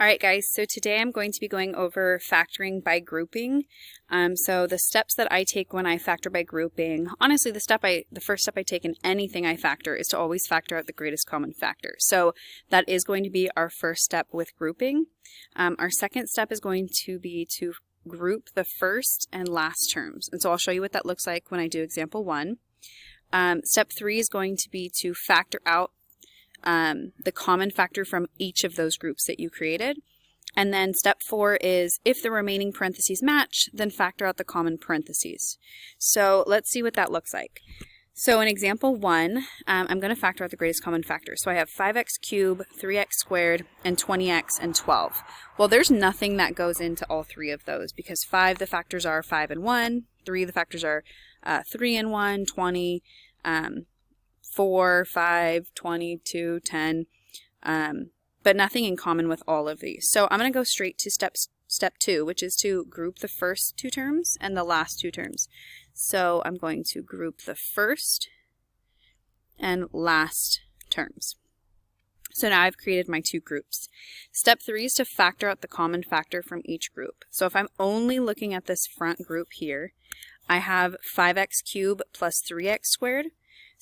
All right, guys, so today I'm going to be going over factoring by grouping. So the steps that I take when I factor by grouping, honestly, the first step I take in anything I factor is to always factor out the greatest common factor. So that is going to be our first step with grouping. Our second step is going to be to group the first and last terms. And so I'll show you what that looks like when I do example 1. Step 3 is going to be to factor out the common factor from each of those groups that you created. And then step 4 is if the remaining parentheses match, then factor out the common parentheses. So let's see what that looks like. So in example 1, I'm going to factor out the greatest common factor. So I have 5x cubed, 3x squared, and 20x and 12. Well, there's nothing that goes into all three of those because 5, the factors are 5 and 1, 3, the factors are 3 and 1, 20, 4, 5, 22, 10, but nothing in common with all of these. So I'm going to go straight to step 2, which is to group the first two terms and the last two terms. So I'm going to group the first and last terms. So now I've created my two groups. Step 3 is to factor out the common factor from each group. So if I'm only looking at this front group here, I have 5x cubed plus 3x squared.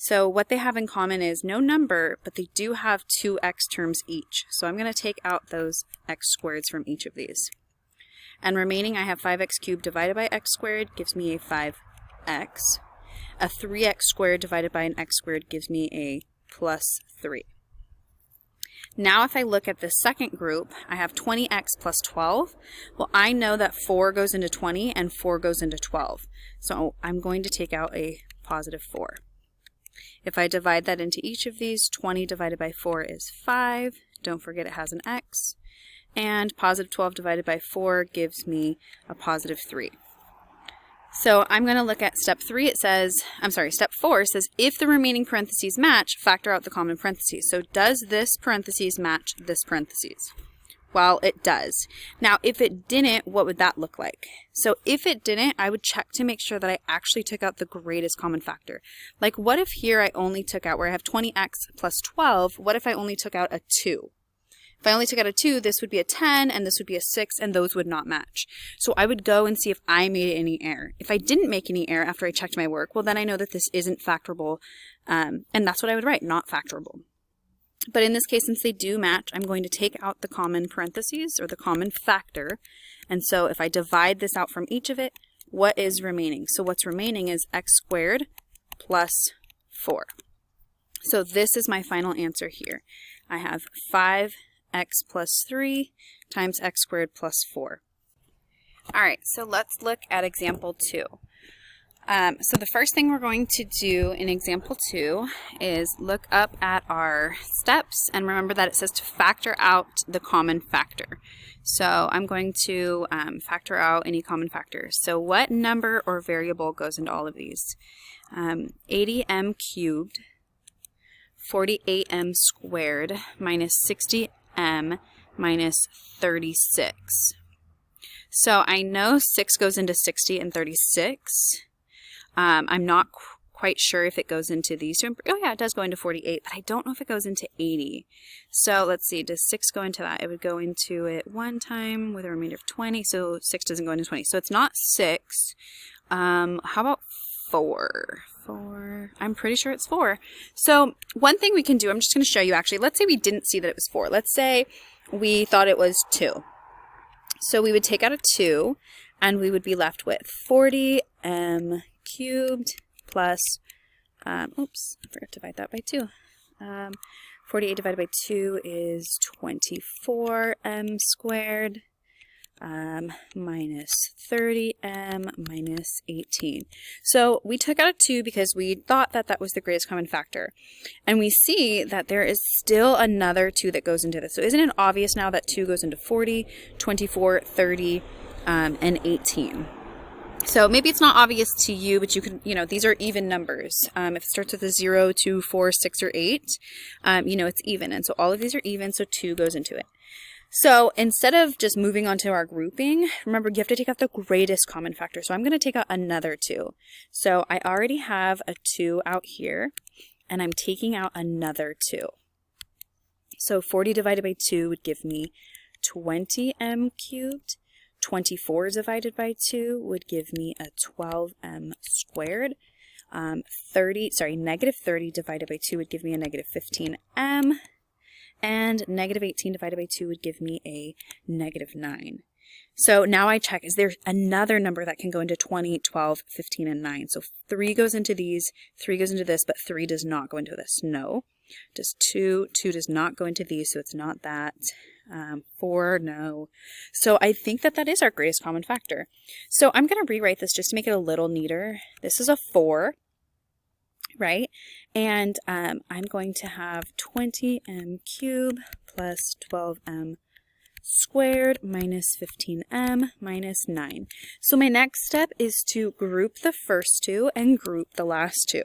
So what they have in common is no number, but they do have two x terms each. So I'm going to take out those x squareds from each of these. And remaining, I have 5x cubed divided by x squared gives me a 5x. A 3x squared divided by an x squared gives me a plus 3. Now if I look at the second group, I have 20x plus 12. Well, I know that 4 goes into 20 and 4 goes into 12. So I'm going to take out a positive 4. If I divide that into each of these, 20 divided by 4 is 5. Don't forget it has an x. And positive 12 divided by 4 gives me a positive 3. So I'm going to look at step 4 says, if the remaining parentheses match, factor out the common parentheses. So does this parentheses match this parentheses? Well, it does. Now, if it didn't, what would that look like? So if it didn't, I would check to make sure that I actually took out the greatest common factor. Like, what if here I only took out, where I have 20x plus 12, what if I only took out a 2? If I only took out a 2, this would be a 10, and this would be a 6, and those would not match. So I would go and see if I made any error. If I didn't make any error after I checked my work, well, then I know that this isn't factorable, and that's what I would write, not factorable. But in this case, since they do match, I'm going to take out the common parentheses, or the common factor. And so if I divide this out from each of it, what is remaining? So what's remaining is x squared plus 4. So this is my final answer here. I have 5x plus 3 times x squared plus 4. All right, so let's look at example 2. So the first thing we're going to do in example 2 is look up at our steps and remember that it says to factor out the common factor. So I'm going to factor out any common factors. So what number or variable goes into all of these? 80m cubed, 48m squared minus 60m minus 36. So I know 6 goes into 60 and 36. I'm not quite sure if it goes into these two. Oh yeah, it does go into 48, but I don't know if it goes into 80. So let's see, does 6 go into that? It would go into it one time with a remainder of 20, so 6 doesn't go into 20. So it's not 6. How about 4? 4. I'm pretty sure it's 4. So one thing we can do, I'm just going to show you actually. Let's say we didn't see that it was 4. Let's say we thought it was 2. So we would take out a 2, and we would be left with 40m cubed plus, oops, I forgot to divide that by 2. 48 divided by 2 is 24m squared minus 30m minus 18. So we took out a 2 because we thought that that was the greatest common factor. And we see that there is still another 2 that goes into this. So isn't it obvious now that 2 goes into 40, 24, 30, and 18? So maybe it's not obvious to you, but you can, these are even numbers. If it starts with a 0, 2, 4, 6, or 8, it's even. And so all of these are even, so 2 goes into it. So instead of just moving on to our grouping, remember you have to take out the greatest common factor. So I'm going to take out another 2. So I already have a 2 out here, and I'm taking out another 2. So 40 divided by 2 would give me 20m cubed. 24 divided by 2 would give me a 12m squared. Negative 30 divided by 2 would give me a negative 15m. And negative 18 divided by 2 would give me a negative 9. So now I check, is there another number that can go into 20, 12, 15, and 9? So 3 goes into these, 3 goes into this, but 3 does not go into this. No. Does 2, 2 does not go into these, so it's not that. 4, no. So I think that that is our greatest common factor. So I'm going to rewrite this just to make it a little neater. This is a 4, right? And I'm going to have 20m cubed plus 12m squared minus 15m minus 9. So my next step is to group the first two and group the last two.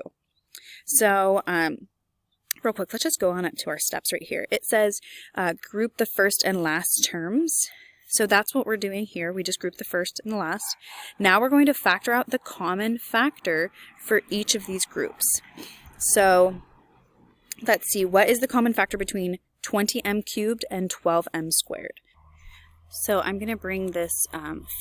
So real quick, let's just go on up to our steps right here. It says group the first and last terms. So that's what we're doing here. We just group the first and the last. Now we're going to factor out the common factor for each of these groups. So let's see, what is the common factor between 20m cubed and 12m squared? So I'm going to bring this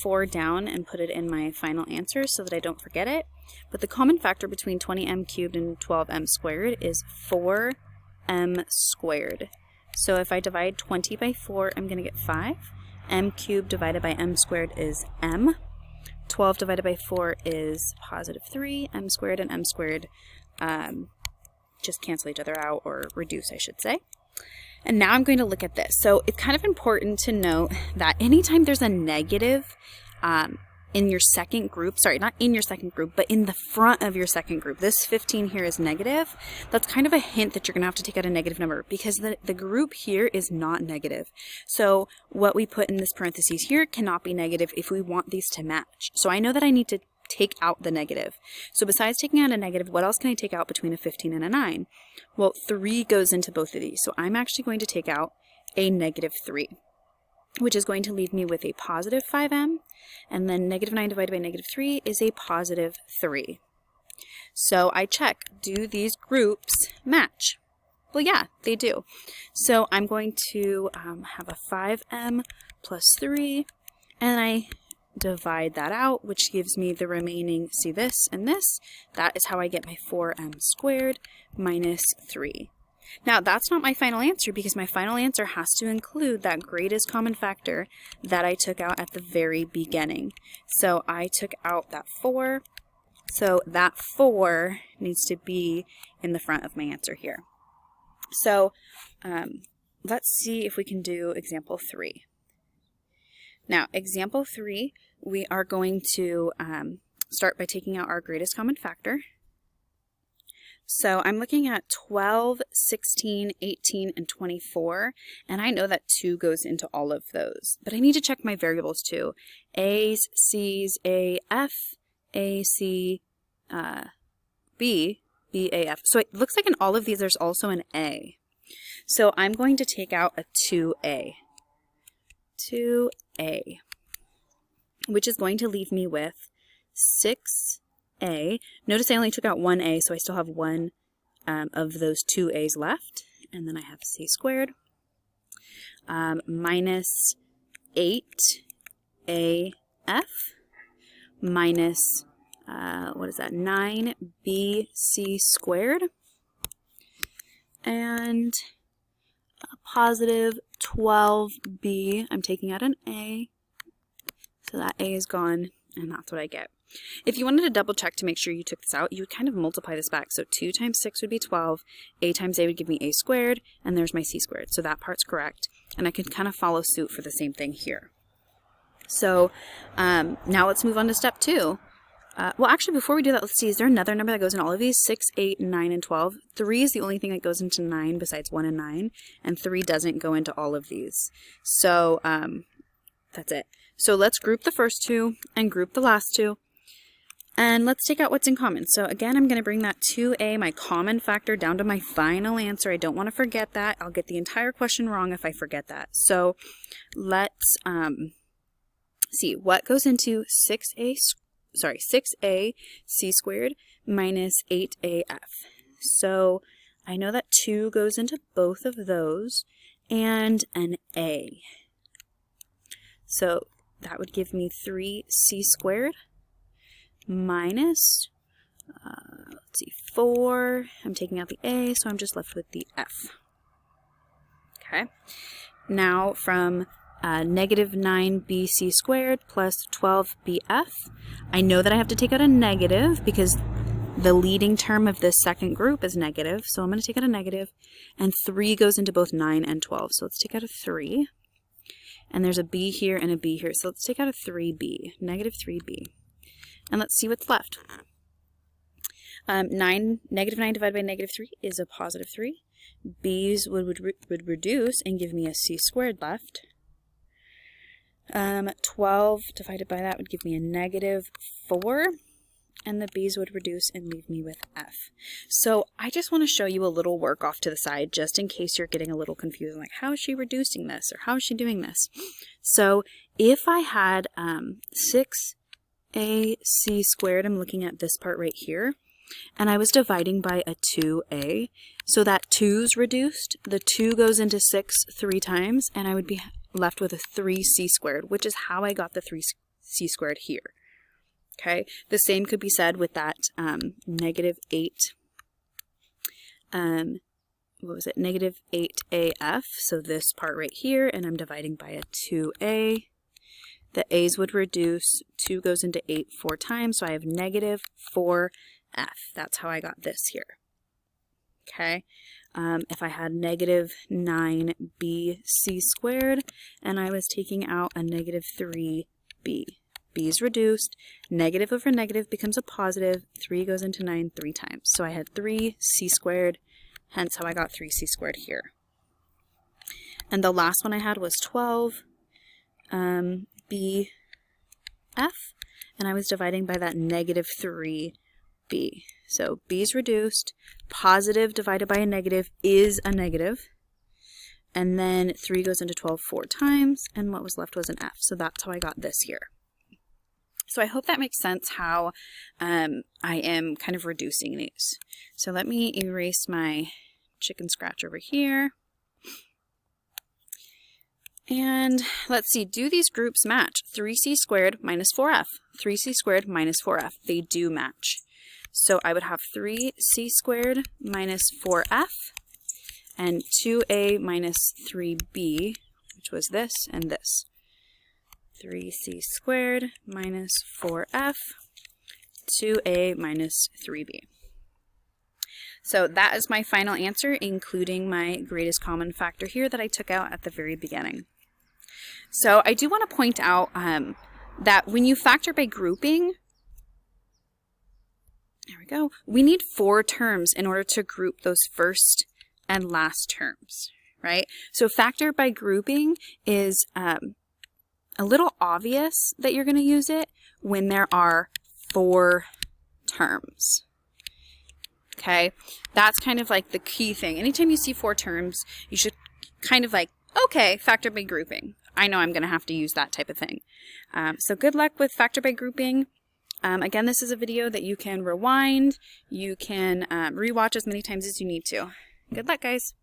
4 down and put it in my final answer so that I don't forget it. But the common factor between 20m cubed and 12m squared is 4m squared. So if I divide 20 by 4, I'm going to get 5. M cubed divided by m squared is m. 12 divided by 4 is positive 3. M squared and m squared just cancel each other out, or reduce, I should say. And now I'm going to look at this. So it's kind of important to note that anytime there's a negative in your second group, sorry, not in your second group, but in the front of your second group, this 15 here is negative, that's kind of a hint that you're going to have to take out a negative number, because the group here is not negative. So what we put in this parentheses here cannot be negative if we want these to match. So I know that I need to take out the negative. So besides taking out a negative, what else can I take out between a 15 and a 9? Well, 3 goes into both of these. So I'm actually going to take out a negative 3, which is going to leave me with a positive 5m, and then negative 9 divided by negative 3 is a positive 3. So I check, do these groups match? Well, yeah, they do. So I'm going to have a 5m plus 3, and I divide that out, which gives me the remaining, see this and this, that is how I get my 4m squared minus 3. Now that's not my final answer, because my final answer has to include that greatest common factor that I took out at the very beginning. So I took out that 4, so that 4 needs to be in the front of my answer here. So let's see if we can do example 3. Now, example 3, we are going to start by taking out our greatest common factor. So I'm looking at 12, 16, 18, and 24, and I know that 2 goes into all of those. But I need to check my variables too. A's, C's, A, F, A, C, B, B, A, F. So it looks like in all of these there's also an A. So I'm going to take out a 2A. 2A, which is going to leave me with 6A. Notice I only took out one A, so I still have one of those 2A's left. And then I have C squared minus 8AF minus, what is that, 9BC squared. And a positive 12B, I'm taking out an A, so that A is gone, and that's what I get. If you wanted to double check to make sure you took this out, you would kind of multiply this back. So 2 times 6 would be 12, A times A would give me A squared, and there's my C squared. So that part's correct, and I can kind of follow suit for the same thing here. So now let's move on to step 2. Well, actually, before we do that, let's see, is there another number that goes in all of these? 6, 8, 9, and 12. 3 is the only thing that goes into 9 besides 1 and 9, and 3 doesn't go into all of these. So that's it. So let's group the first 2 and group the last 2, and let's take out what's in common. So again, I'm going to bring that 2A, my common factor, down to my final answer. I don't want to forget that. I'll get the entire question wrong if I forget that. So let's see, what goes into 6A C squared minus 8AF. So I know that 2 goes into both of those, and an A. So that would give me 3c squared minus, let's see, 4. I'm taking out the a, so I'm just left with the f. Okay. Now from negative 9bc squared plus 12bf, I know that I have to take out a negative because the leading term of this second group is negative, so I'm going to take out a negative, and 3 goes into both 9 and 12, so let's take out a 3. And there's a b here and a b here, so let's take out a 3b, negative 3b. And let's see what's left. Negative 9 divided by negative 3 is a positive 3. B's would reduce and give me a c squared left. 12 divided by that would give me a negative 4. And the b's would reduce and leave me with f. So I just want to show you a little work off to the side just in case you're getting a little confused, like how is she reducing this or how is she doing this? So if I had 6ac squared, I'm looking at this part right here, and I was dividing by a 2a, so that 2's reduced, the 2 goes into 6 3 times, and I would be left with a 3c squared, which is how I got the 3c squared here. Okay, the same could be said with that negative 8, negative 8af, so this part right here, and I'm dividing by a 2a. The a's would reduce, 2 goes into 8 4 times, so I have negative 4f. That's how I got this here. Okay, if I had negative 9bc squared, and I was taking out a negative 3b. b is reduced, negative over negative becomes a positive, 3 goes into 9 3 times. So I had 3c squared, hence how I got 3c squared here. And the last one I had was 12 bf, and I was dividing by that negative 3b. So b is reduced, positive divided by a negative is a negative, and then 3 goes into 12 4 times, and what was left was an f. So that's how I got this here. So I hope that makes sense how I am kind of reducing these. So let me erase my chicken scratch over here. And let's see, do these groups match? 3c squared minus 4f. 3c squared minus 4f. They do match. So I would have 3c squared minus 4f and 2a minus 3b, which was this and this. 3c squared minus 4f, 2a minus 3b. So that is my final answer, including my greatest common factor here that I took out at the very beginning. So I do want to point out that when you factor by grouping, there we go, we need 4 terms in order to group those first and last terms, right? So factor by grouping is a little obvious that you're going to use it when there are 4 terms. Okay, that's kind of like the key thing. Anytime you see 4 terms, you should kind of like, okay, factor by grouping. I know I'm going to have to use that type of thing. So good luck with factor by grouping. Again, this is a video that you can rewind. You can rewatch as many times as you need to. Good luck, guys.